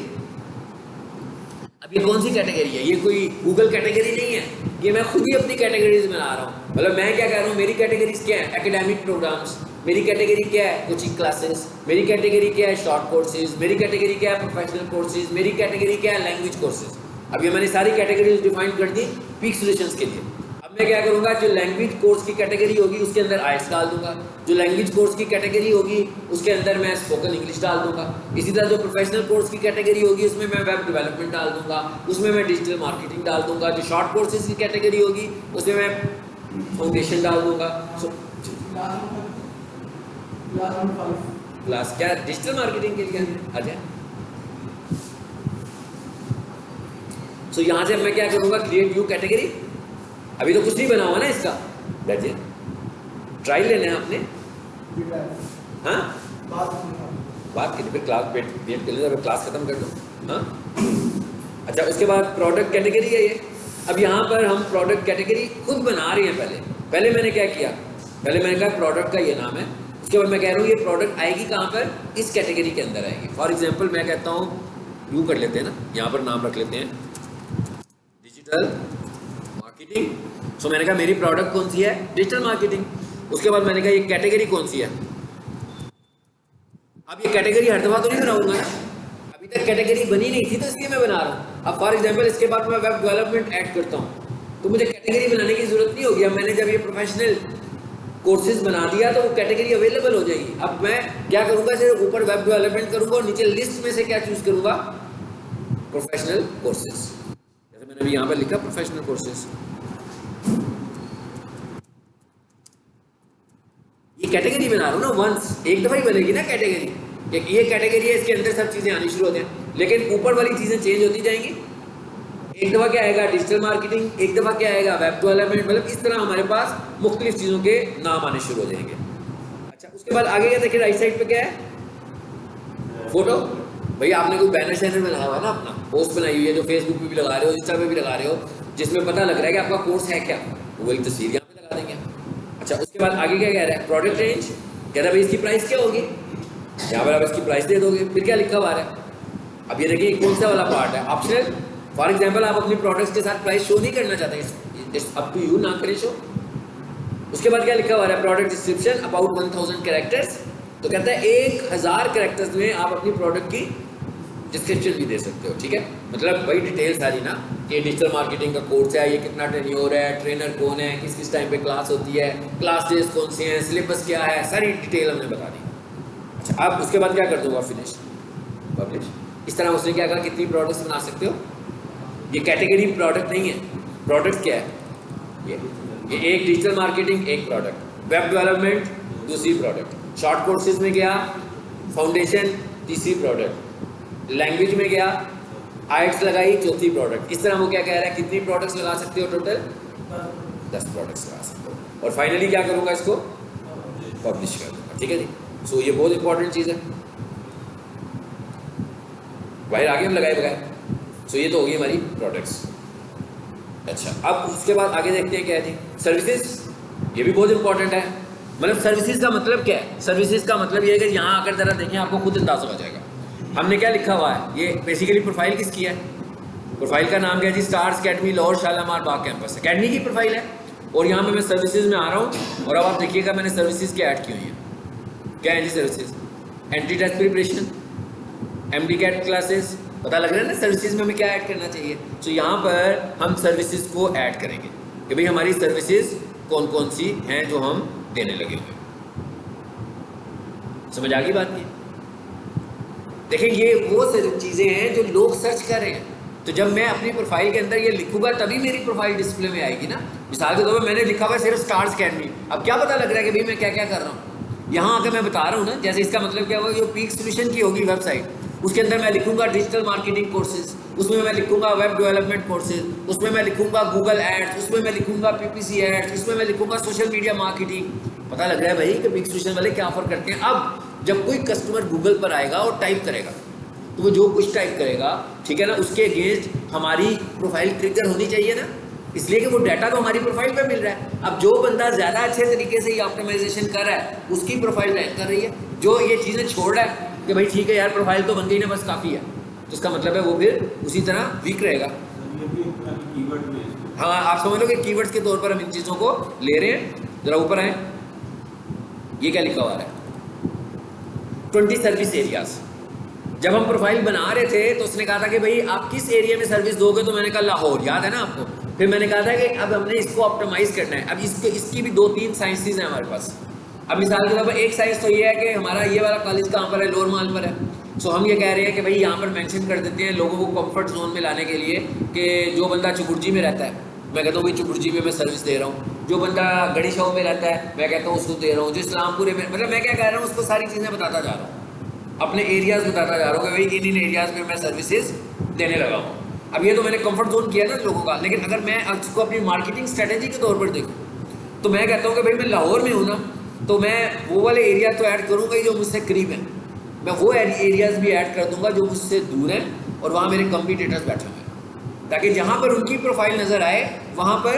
अब ये कौन सी कैटेगरी है, ये कोई गूगल कैटेगरी नहीं है, ये मैं खुद ही अपनी कैटेगरीज बना रहा हूँ। मतलब मैं क्या कह रहा हूँ, मेरी कैटेगरीज क्या है, एकेडमिक प्रोग्राम्स, मेरी कैटेगरी क्या है, कोचिंग क्लासेस, मेरी कैटेगरी क्या है, शॉर्ट कोर्सेज, मेरी कैटेगरी क्या है, प्रोफेशनल कोर्सेज, मेरी कैटेगरी क्या है, लैंग्वेज कोर्सेज। अब ये मैंने सारी कैटेगरीज डिफाइन कर दी पीक सॉल्यूशंस के लिए। अब मैं क्या करूंगा, जो लैंग्वेज कोर्स की कैटेगरी होगी उसके अंदर आइल्स डाल दूंगा, जो लैंग्वेज कोर्स की कैटेगरी होगी उसके अंदर मैं स्पोकन इंग्लिश डाल दूंगा। इसी तरह जो प्रोफेशनल कोर्स की कैटेगरी होगी उसमें मैं वेब डेवलपमेंट डाल दूंगा, उसमें मैं डिजिटल मार्केटिंग डाल दूंगा। जो शॉर्ट कोर्सेज की कैटेगरी होगी उसमें मैं फाउंडेशन डाल दूंगा। क्लास क्या डिजिटल मार्केटिंग के लिए आ जाए। सो यहाँ से मैं क्या करूँगा, क्रिएट न्यू कैटेगरी। अभी तो कुछ नहीं बना हुआ ना इसका, दैट्स इट। ट्रायल लेना है आपने, हाँ बात के लिए फिर क्लास वेट कर लीजिए, क्लास खत्म कर दो, हाँ। अच्छा, उसके बाद प्रोडक्ट कैटेगरी है ये। अब यहाँ पर हम प्रोडक्ट कैटेगरी खुद बना रहे हैं। पहले मैंने क्या किया, पहले मैंने कहा प्रोडक्ट का ये नाम है, उसके बाद मैं कह रहा हूँ ये प्रोडक्ट आएगी कहाँ पर, इस कैटेगरी के अंदर आएगी। फॉर एग्जांपल मैं कहता हूँ, यूँ कर लेते हैं ना, यहाँ पर नाम रख लेते हैं डिजिटल मार्केटिंग। सो मैंने कहा मेरी प्रोडक्ट कौन सी है, डिजिटल मार्केटिंग। उसके बाद मैंने कहा ये कैटेगरी कौन सी है। अब ये कैटेगरी हर दफा तो नहीं बनाऊंगा ना, अभी तक कैटेगरी बनी नहीं थी तो इसलिए मैं बना रहा हूँ। अब फॉर एग्जांपल इसके बाद मैं वेब डेवलपमेंट ऐड करता हूँ तो मुझे कैटेगरी बनाने की जरूरत नहीं होगी। अब मैंने जब ये प्रोफेशनल कोर्सेज बना दिया तो वो कैटेगरी अवेलेबल हो जाएगी। अब मैं क्या करूंगा, सिर्फ ऊपर वेब डेवलपमेंट करूंगा और नीचे लिस्ट में से क्या चूज करूंगा, प्रोफेशनल कोर्सेज। जैसे मैंने अभी यहाँ पर लिखा प्रोफेशनल कोर्सेज। ये कैटेगरी बना रहा हूँ ना, वंस एक दफा ही बनेगी ना कैटेगरी। ये कैटेगरी है, इसके अंदर सब चीजें आनी शुरू हो जाए, लेकिन ऊपर वाली चीजें चेंज होती जाएंगी। एक दफा क्या आएगा डिजिटल मार्केटिंग, एक दफा क्या आएगा वेब डेवलपमेंट, मतलब इस तरह हमारे पास मुख्तलिफ चीजों के नाम आने शुरू हो जाएंगे। अच्छा, उसके बाद आगे क्या देखिए, राइट साइड पे क्या है, फोटो। भैया आपने कोई बैनर शैनर बनाया हुआ है ना, अपना पोस्ट बनाई हुई है जो फेसबुक पे भी लगा रहे हो, इंस्टा पे भी लगा रहे हो, जिसमें पता लग रहा है कि आपका कोर्स है क्या, वो वाली तस्वीर यहाँ पे लगा देंगे। अच्छा, उसके बाद आगे क्या कह रहा है, प्रोडक्ट रेंज। कह रहा है भाई इसकी प्राइस क्या होगी, यहाँ पर आप इसकी प्राइस दे दोगे। फिर क्या लिखा हुआ है, अब ये देखिए कौन सा वाला पार्ट है, ऑप्शनल। फॉर एग्जाम्पल आप अपनी प्रोडक्ट्स के साथ प्राइस शो नहीं करना चाहते, इट्स अप टू यू, ना करें शो। उसके बाद क्या लिखा हुआ है, प्रोडक्ट डिस्क्रिप्शन अबाउट 1000 कैरेक्टर्स। तो कहता है 1000 कैरेक्टर्स में आप अपनी प्रोडक्ट की डिस्क्रिप्शन भी दे सकते हो, ठीक है। मतलब भाई डिटेल सारी ना, कि डिजिटल मार्केटिंग का कोर्स है, ये कितना टेन्योर है, ट्रेनर कौन है, किस किस टाइम पे क्लास होती है, क्लास डेज कौन से हैं, सिलेबस क्या है, सारी डिटेल हमने बता दी। अच्छा, अब उसके बाद क्या कर दूंगा, फिनिश पब्लिश। इस तरह उसने क्या कहा, कितनी प्रोडक्ट्स बना सकते हो। ये कैटेगरी प्रोडक्ट नहीं है, प्रोडक्ट क्या है, ये एक डिजिटल मार्केटिंग एक प्रोडक्ट, वेब डेवलपमेंट दूसरी प्रोडक्ट, शॉर्ट कोर्सेज में गया फाउंडेशन तीसरी प्रोडक्ट, लैंग्वेज में गया आइट्स लगाई चौथी प्रोडक्ट। इस तरह वो क्या कह रहा है, कितनी प्रोडक्ट्स लगा सकते हो, टोटल 10 प्रोडक्ट्स लगा सकते हो। और फाइनली क्या करूंगा, इसको पब्लिश कर दूंगा, ठीक है जी। सो ये बहुत इंपॉर्टेंट चीज़ है, बाहर आगे हम लगाए बगैर। सो ये तो होगी हमारी प्रोडक्ट्स। अच्छा, अब उसके बाद आगे देखते हैं क्या है जी, सर्विसेज। ये भी बहुत इंपॉर्टेंट है। मतलब सर्विसेज का मतलब क्या है, सर्विसेज का मतलब ये है कि यहाँ आकर जरा देखें, आपको खुद अंदाजा हो जाएगा हमने क्या लिखा हुआ है। ये बेसिकली प्रोफाइल किसकी है, प्रोफाइल का नाम क्या है जी, स्टार्स अकेडमी लाहौर शालामार बाग कैंपस अकेडमी की प्रोफाइल है। और यहाँ पे मैं सर्विसेज में आ रहा हूँ और अब आप देखिएगा मैंने सर्विसेज क्या ऐड की हुई है। क्या है जी services, entry test preparation, MD CAT classes. पता लग रहा है ना सर्विसेज में हमें क्या ऐड करना चाहिए। तो यहाँ पर हम सर्विसेज को ऐड करेंगे कि भाई हमारी सर्विसेज कौन कौन सी हैं जो हम देने लगे हुए। समझ आ गई बात नहीं। देखिए ये वो चीज़ें हैं जो लोग सर्च कर रहे हैं। तो जब मैं अपनी प्रोफाइल के अंदर ये लिखूंगा तभी मेरी प्रोफाइल डिस्प्ले में आएगी ना। मिसाल के तौर पर मैंने लिखा हुआ है सिर्फ स्टार्स अकेडमी, अब क्या पता लग रहा है कि भाई मैं क्या क्या कर रहा हूँ। यहाँ आकर मैं बता रहा हूँ ना, जैसे इसका मतलब क्या होगा, जो पीक सोल्यूशन की होगी वेबसाइट, उसके अंदर मैं लिखूंगा डिजिटल मार्केटिंग कोर्सेज, उसमें मैं लिखूंगा वेब डेवलपमेंट कोर्सेज, उसमें मैं लिखूंगा गूगल एड्स, उसमें मैं लिखूंगा पीपीसी एड्स, उसमें मैं लिखूंगा सोशल मीडिया मार्केटिंग। पता लग रहा है भाई कि पीक सोल्यूशन वाले क्या ऑफर करते हैं। अब जब कोई कस्टमर गूगल पर आएगा और टाइप करेगा, तो वो जो कुछ टाइप करेगा, ठीक है ना, उसके अगेंस्ट हमारी प्रोफाइल ट्रिगर होनी चाहिए ना, इसलिए कि वो डाटा तो हमारी प्रोफाइल पे मिल रहा है। अब जो बंदा ज़्यादा अच्छे तरीके से ये ऑप्टिमाइजेशन कर रहा है, उसकी प्रोफाइल रैंक कर रही है। जो ये चीज़ें छोड़ रहा है कि भाई ठीक है यार प्रोफाइल तो बन गई ना, बस काफ़ी है, तो इसका मतलब है वो फिर उसी तरह वीक रहेगा। हाँ, आप समझ लो कि कीवर्ड्स के तौर पर हम इन चीज़ों को ले रहे हैं। जरा ऊपर आए, ये क्या लिखा हुआ है, 20 सर्विस एरियाज। जब हम प्रोफाइल बना रहे थे तो उसने कहा था कि भाई आप किस एरिया में सर्विस दोगे, तो मैंने कहा लाहौर, याद है ना आपको। फिर मैंने कहा था कि अब हमने इसको ऑप्टिमाइज करना है। अब इसकी भी 2-3 साइंसेज हैं हमारे पास। अब मिसाल के तौर पर एक साइंस तो ये है कि हमारा ये वाला कॉलेज कहाँ पर है, लोअर माल पर है। सो हम ये कह रहे हैं कि भाई यहाँ पर मेंशन कर देते हैं लोगों को कंफर्ट जोन में लाने के लिए कि जो बंदा चुकुर्जी में रहता है, मैं कहता हूँ भाई चुकुर्जी में मैं सर्विस दे रहा हूँ। जो बंदा गड़ी शाह में रहता है, मैं कहता हूँ उसको दे रहा हूँ। जो इस्लामपुर में, मतलब मैं क्या कह रहा हूँ, उसको सारी चीज़ें बताता जा रहा हूँ, अपने एरियाज़ बताता जा रहा हूँ कि भाई इन एरियाज़ में मैं सर्विसेज देने लगा हूँ। अब ये तो मैंने कंफर्ट जोन किया ना लोगों का, लेकिन अगर मैं उसको अपनी मार्केटिंग स्ट्रेटेजी के तौर पर देखूँ, तो मैं कहता हूँ कि भाई मैं लाहौर में हूँ ना, तो मैं वो वाले एरिया तो ऐड करूँगा ही जो मुझसे करीब हैं, मैं वो एरियाज़ भी ऐड कर दूँगा जो मुझसे दूर हैं और वहाँ मेरे कम्पिटिटर्स बैठे हुए हैं, ताकि जहाँ पर उनकी प्रोफाइल नज़र आए वहाँ पर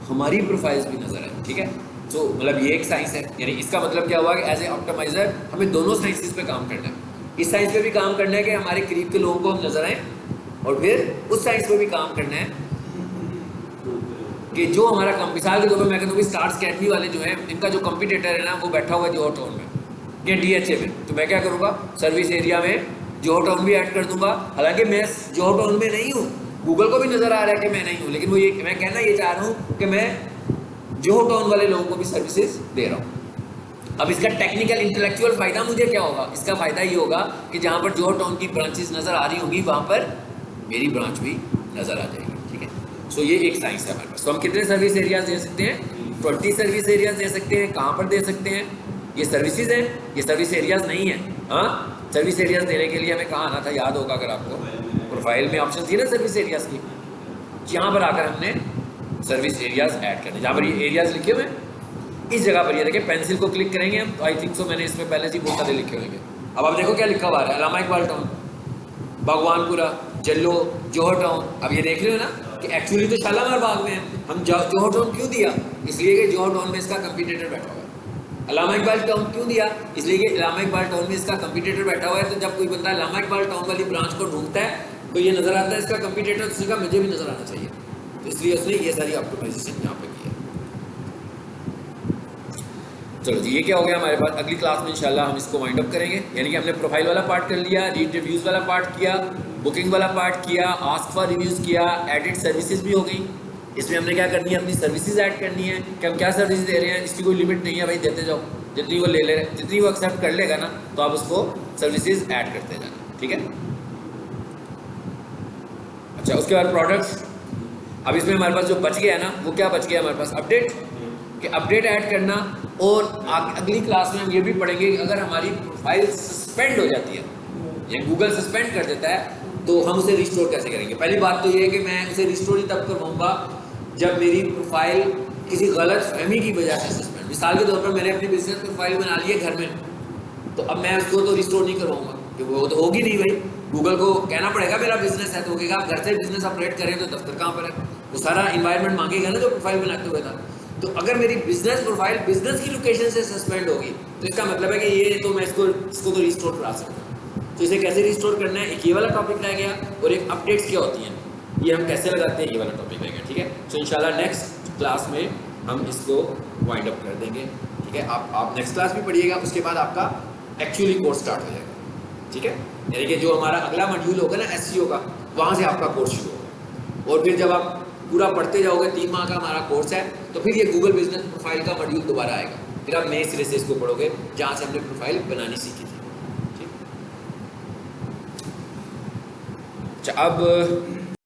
हमारी प्रोफाइल्स भी नज़र आए। ठीक है, तो मतलब ये एक साइंस है। यानी इसका मतलब क्या हुआ कि एज ए ऑप्टिमाइजर हमें दोनों साइंसेस पे काम करना है। इस साइंस पे भी काम करना है कि हमारे करीब के लोगों को हम नजर आए, और फिर उस साइंस पे भी काम करना है कि जो हमारा मिसाल के तौर पर मैं कहता हूँ कि स्टार्स अकेडमी वाले जो हैं, इनका जो कंपटीटर है ना, वो बैठा हुआ है जोहर टाउन में या डीएचए में, तो मैं क्या करूँगा, सर्विस एरिया में जोहर टाउन भी ऐड कर दूंगा। हालांकि मैं जोहर टाउन में नहीं हूँ, गूगल को भी नजर आ रहा है कि मैं नहीं हूँ, लेकिन वो ये मैं कहना ये चाह रहा हूँ कि मैं जोहर टाउन वाले लोगों को भी सर्विसेज दे रहा हूँ। अब इसका टेक्निकल इंटेलेक्चुअल फायदा मुझे क्या होगा, इसका फायदा ये होगा कि जहाँ पर जोहर टाउन की ब्रांचेस नजर आ रही होंगी, वहाँ पर मेरी ब्रांच भी नजर आ जाएगी। ठीक है, सो ये एक साइंस है हमारे पास। तो हम कितने सर्विस एरियाज दे सकते हैं, 20 सर्विस एरियाज दे सकते हैं। कहाँ पर दे सकते हैं, ये सर्विसेज हैं, ये सर्विस एरियाज नहीं है। हाँ, सर्विस एरियाज देने के लिए हमें कहाँ आना था, याद होगा अगर आपको, प्रोफाइल में ऑप्शन थी ना सर्विस एरियाज की, यहाँ पर आकर हमने सर्विस एरियाज ऐड करने, जहाँ पर ये एरियाज लिखे हुए इस जगह पर, ये देखिए पेंसिल को क्लिक करेंगे हम, तो आई थिंक सो मैंने इसमें पहले से बहुत सारे लिखे होंगे। अब आप देखो क्या लिखा हुआ है, अलामा इकबाल टाउन, भगवानपुरा, जल्लो, जोहर टाउन। अब ये देख रहे हो ना कि एक्चुअली तो शालामार बाग में है, हम जोहर टाउन क्यों दिया, इसलिए कि जोहर टाउन में इसका कंपटीटर बैठा हुआ है। अलामा इकबाल टाउन क्यों दिया, इसलिए कि अलामा इकबाल टाउन में इसका कंपटीटर बैठा हुआ है। तो जब कोई बंदा अलामा इकबाल टाउन वाली ब्रांच को ढूंढता है तो ये नजर आता है इसका कंपटीटर, तो उसका मुझे भी नजर आना चाहिए, तो इसलिए उसने ये सारी ऑप्टिमाइजेशन यहाँ पे की है। चलो जी, ये क्या हो गया हमारे पास। अगली क्लास में इंशाल्लाह हम इसको वाइंड अप करेंगे। यानी कि हमने प्रोफाइल वाला पार्ट कर लिया, रीड रिव्यूज़ वाला पार्ट किया, बुकिंग वाला पार्ट किया, आस्क फॉर रिव्यूज़ किया, एडिट सर्विसेज भी हो गई। इसमें हमने क्या करनी है, अपनी सर्विसेज ऐड करनी है कि हम क्या सर्विस दे रहे हैं, इसकी कोई लिमिट नहीं है भाई, देते जाओ, जितनी वो ले ले, जितनी वो एक्सेप्ट कर लेगा ना, तो आप उसको सर्विसेज ऐड करते जाना। ठीक है, अच्छा, उसके बाद प्रोडक्ट्स। अब इसमें हमारे पास जो बच गया ना, वो क्या बच गया हमारे पास, अपडेट, कि अपडेट ऐड करना। और अगली क्लास में हम ये भी पढ़ेंगे कि अगर हमारी प्रोफाइल सस्पेंड हो जाती है या गूगल सस्पेंड कर देता है, तो हम उसे रिस्टोर कैसे करेंगे। पहली बात तो ये है कि मैं उसे रिस्टोर ही तब करवाऊंगा जब मेरी प्रोफाइल किसी गलत फहमी की वजह से सस्पेंड। मिसाल के तौर पर मैंने अपनी बिजनेस प्रोफाइल बना ली है घर में, तो अब मैं उसको तो रिस्टोर नहीं करवाऊंगा, क्योंकि वो तो होगी नहीं भाई। गूगल को कहना पड़ेगा मेरा बिजनेस है, तो होगा आप घर से बिजनेस ऑपरेट करें तो दफ्तर कहाँ पर है, वो सारा इन्वायरमेंट मांगेगा ना जो प्रोफाइल बनाते हुए था। तो अगर मेरी बिजनेस प्रोफाइल बिजनेस की लोकेशन से सस्पेंड होगी, तो इसका मतलब है कि ये तो मैं इसको तो रिस्टोर करा सकता हूँ। तो इसे कैसे रिस्टोर करना है, एक ये वाला टॉपिक रह गया, और एक अपडेट्स क्या होती हैं, ये हम कैसे लगाते हैं, ये वाला टॉपिक रह गया। ठीक है, तो इंशाल्लाह नेक्स्ट क्लास में हम इसको वाइंड अप कर देंगे। ठीक है, आप नेक्स्ट क्लास भी पढ़िएगा, उसके बाद आपका एक्चुअली कोर्स स्टार्ट हो जाएगा। ठीक है, यानी कि जो हमारा अगला मॉड्यूल होगा ना एसईओ का, वहाँ से आपका कोर्स शुरू होगा, और फिर जब आप पूरा पढ़ते जाओगे, 3 माह का हमारा कोर्स है, तो फिर ये गूगल बिजनेस प्रोफाइल का मॉड्यूल दोबारा आएगा, फिर आप नए सिरे से इसको पढ़ोगे जहाँ से हमने प्रोफाइल बनानी सीखी थी। ठीक, अच्छा, अब